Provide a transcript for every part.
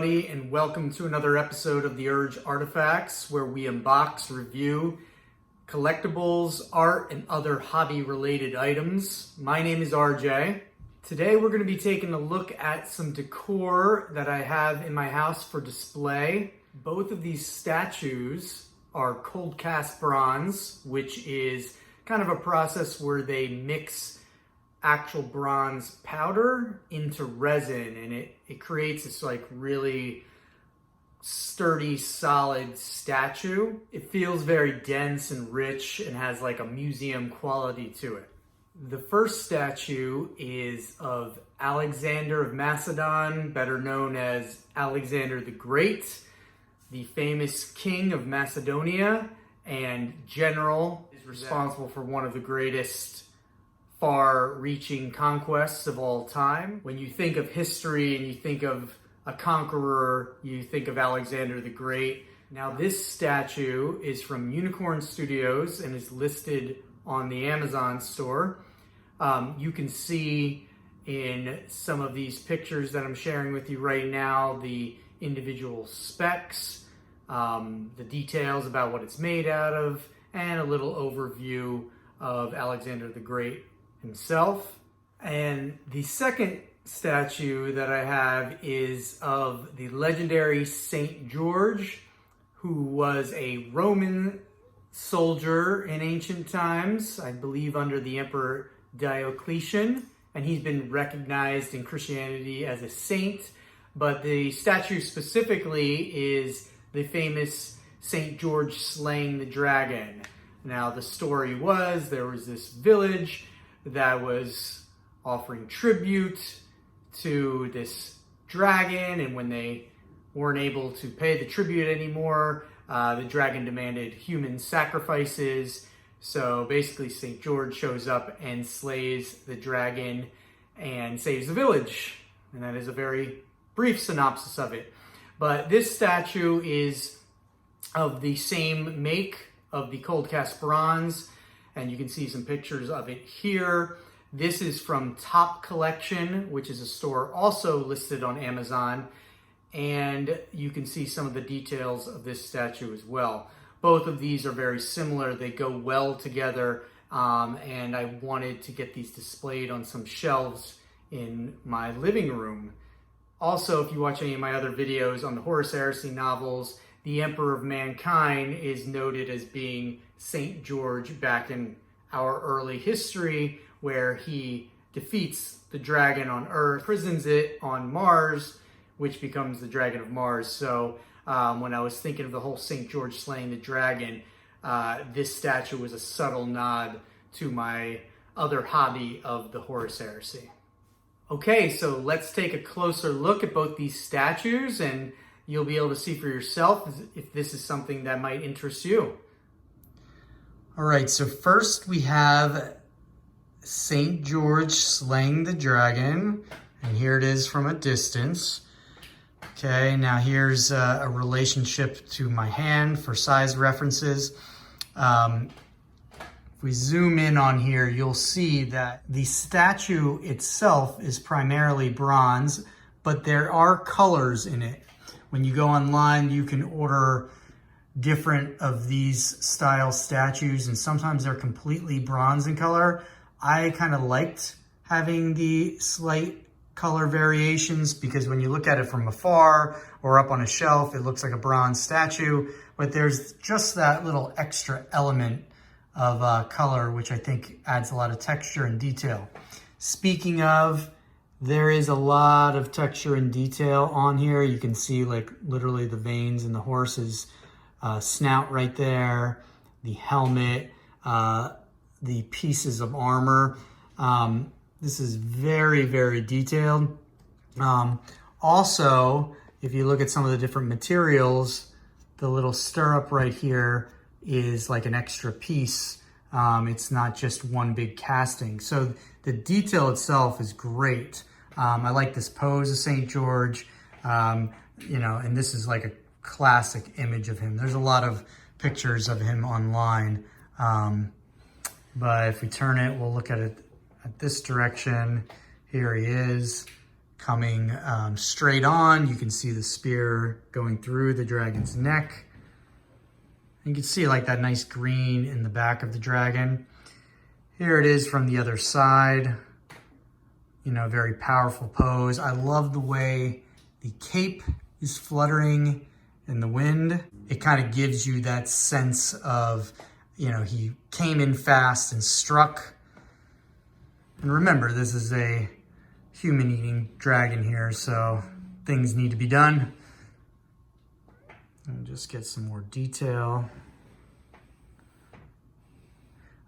everybody, and welcome to another episode of the Urge Artifacts, where we unbox, review collectibles, art, and other hobby-related items. My name is RJ. Today we're going to be taking a look at some decor that I have in my house for display. Both of these statues are cold cast bronze, which is kind of a process where they mix actual bronze powder into resin, and it creates this like really sturdy, solid statue. It feels very dense and rich and has like a museum quality to it. The first statue is of Alexander of Macedon, better known as Alexander the Great, the famous king of Macedonia and general, is responsible for one of the greatest far-reaching conquests of all time. When you think of history and you think of a conqueror, you think of Alexander the Great. Now, this statue is from Unicorn Studios and is listed on the Amazon store. You can see in some of these pictures that I'm sharing with you right now the individual specs, the details about what it's made out of, and a little overview of Alexander the Great himself. And the second statue that I have is of the legendary Saint George, who was a Roman soldier in ancient times, I believe under the Emperor Diocletian, and he's been recognized in Christianity as a saint. But the statue specifically is the famous Saint George slaying the dragon. Now, the story was there was this village that was offering tribute to this dragon, and when they weren't able to pay the tribute anymore, the dragon demanded human sacrifices. So basically St. George shows up and slays the dragon and saves the village. And that is a very brief synopsis of it. But this statue is of the same make of the cold cast bronze, and you can see some pictures of it here. This is from Top Collection, which is a store also listed on Amazon, and you can see some of the details of this statue as well. Both of these are very similar. They go well together, and I wanted to get these displayed on some shelves in my living room. Also, if you watch any of my other videos on the Horus Heresy novels, the Emperor of Mankind is noted as being Saint George back in our early history, where he defeats the dragon on Earth, imprisons it on Mars, which becomes the Dragon of Mars. So when I was thinking of the whole Saint George slaying the dragon, this statue was a subtle nod to my other hobby of the Horus Heresy. Okay, so let's take a closer look at both these statues, and you'll be able to see for yourself if this is something that might interest you. All right, so first we have St. George slaying the dragon, and here it is from a distance. Okay, now here's a relationship to my hand for size references. If we zoom in on here, you'll see that the statue itself is primarily bronze, but there are colors in it. When you go online, you can order different of these style statues, and sometimes they're completely bronze in color. I kind of liked having the slight color variations because when you look at it from afar or up on a shelf, it looks like a bronze statue, but there's just that little extra element of color, which I think adds a lot of texture and detail. Speaking of, there is a lot of texture and detail on here. You can see like literally the veins in the horse's snout right there, the helmet, the pieces of armor. This is very, very detailed. Also, if you look at some of the different materials, the little stirrup right here is like an extra piece. It's not just one big casting. So the detail itself is great. I like this pose of St. George, you know, and this is like a classic image of him. There's a lot of pictures of him online. But if we turn it, we'll look at it at this direction. Here he is, coming straight on. You can see the spear going through the dragon's neck. You can see like that nice green in the back of the dragon. Here it is from the other side. You know, very powerful pose. I love the way the cape is fluttering in the wind. It kind of gives you that sense of, you know, he came in fast and struck. And remember, this is a human-eating dragon here, so things need to be done. And just get some more detail.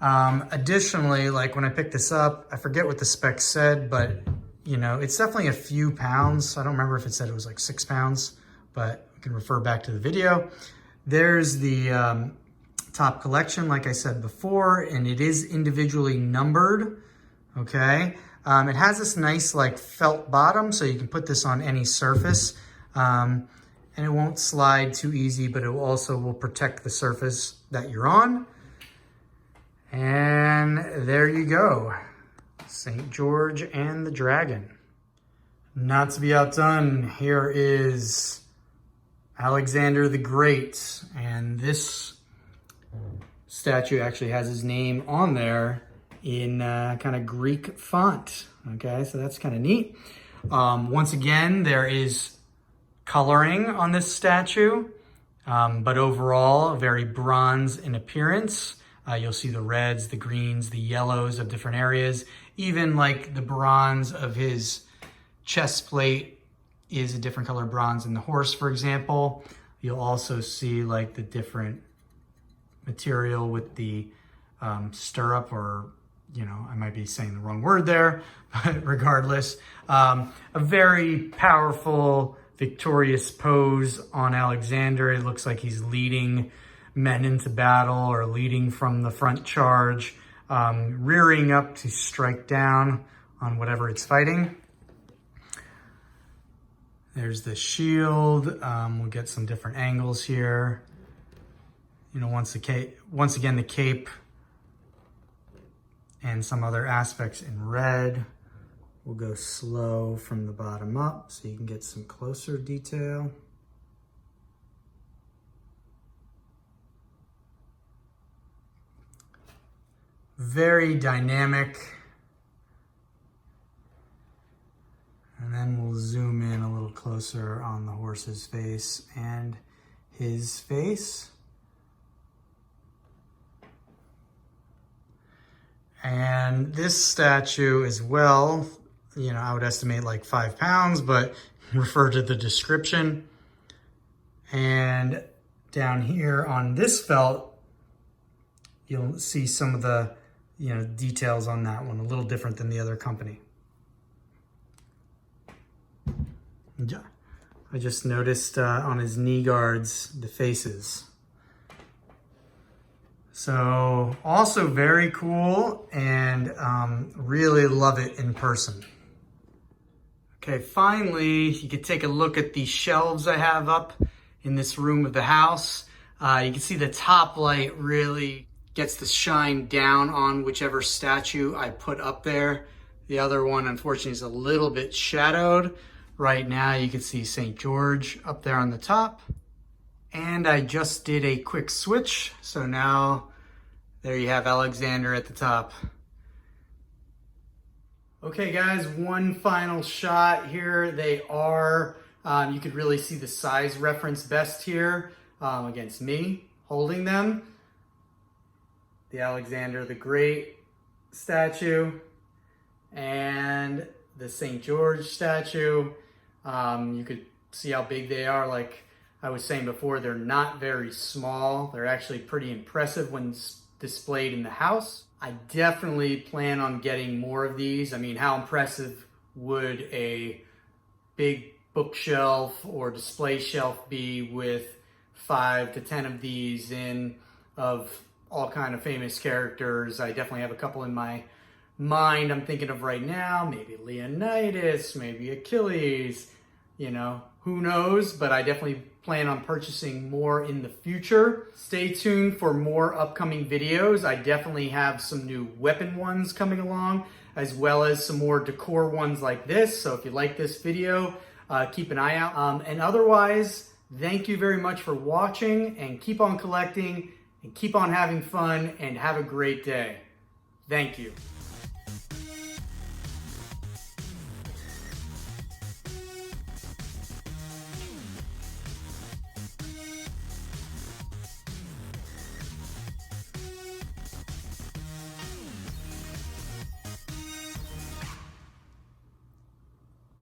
Additionally, like when I picked this up, I forget what the spec said, but you know, it's definitely a few pounds. I don't remember if it said it was like 6 pounds, but you can refer back to the video. There's the top collection, like I said before, and it is individually numbered, okay? It has this nice like felt bottom, so you can put this on any surface. And it won't slide too easy, but it also will protect the surface that you're on. And there you go. St. George and the Dragon. Not to be outdone, here is Alexander the Great. And this statue actually has his name on there in kind of Greek font. Okay, so that's kind of neat. Once again, there is coloring on this statue, but overall very bronze in appearance. You'll see the reds, the greens, the yellows of different areas. Even like the bronze of his chest plate is a different color bronze in the horse, for example. You'll also see like the different material with the stirrup, or, you know, I might be saying the wrong word there, but regardless, a very powerful, victorious pose on Alexander. It looks like he's leading men into battle or leading from the front charge, rearing up to strike down on whatever it's fighting. There's the shield. We'll get some different angles here. You know, once again, the cape and some other aspects in red. We'll go slow from the bottom up so you can get some closer detail. Very dynamic. And then we'll zoom in a little closer on the horse's face and his face. And this statue as well, you know, I would estimate like 5 pounds, but refer to the description. And down here on this felt, you'll see some of the, you know, details on that one, a little different than the other company. Yeah, I just noticed on his knee guards, the faces. So also very cool, and really love it in person. Okay, finally, you can take a look at the shelves I have up in this room of the house. You can see the top light really gets the shine down on whichever statue I put up there. The other one, unfortunately, is a little bit shadowed. Right now, you can see St. George up there on the top. And I just did a quick switch, so now there you have Alexander at the top. Okay guys, one final shot here. They are, you could really see the size reference best here against me holding them. The Alexander the Great statue and the St. George statue. You could see how big they are. Like I was saying before, they're not very small. They're actually pretty impressive when displayed in the house. I definitely plan on getting more of these. I mean, how impressive would a big bookshelf or display shelf be with 5 to 10 of these in, of all kind of famous characters? I definitely have a couple in my mind I'm thinking of right now. Maybe Leonidas, maybe Achilles, you know, who knows? But I definitely plan on purchasing more in the future. Stay tuned for more upcoming videos. I definitely have some new weapon ones coming along, as well as some more decor ones like this. So if you like this video, keep an eye out. And otherwise, thank you very much for watching, and keep on collecting and keep on having fun, and have a great day. Thank you.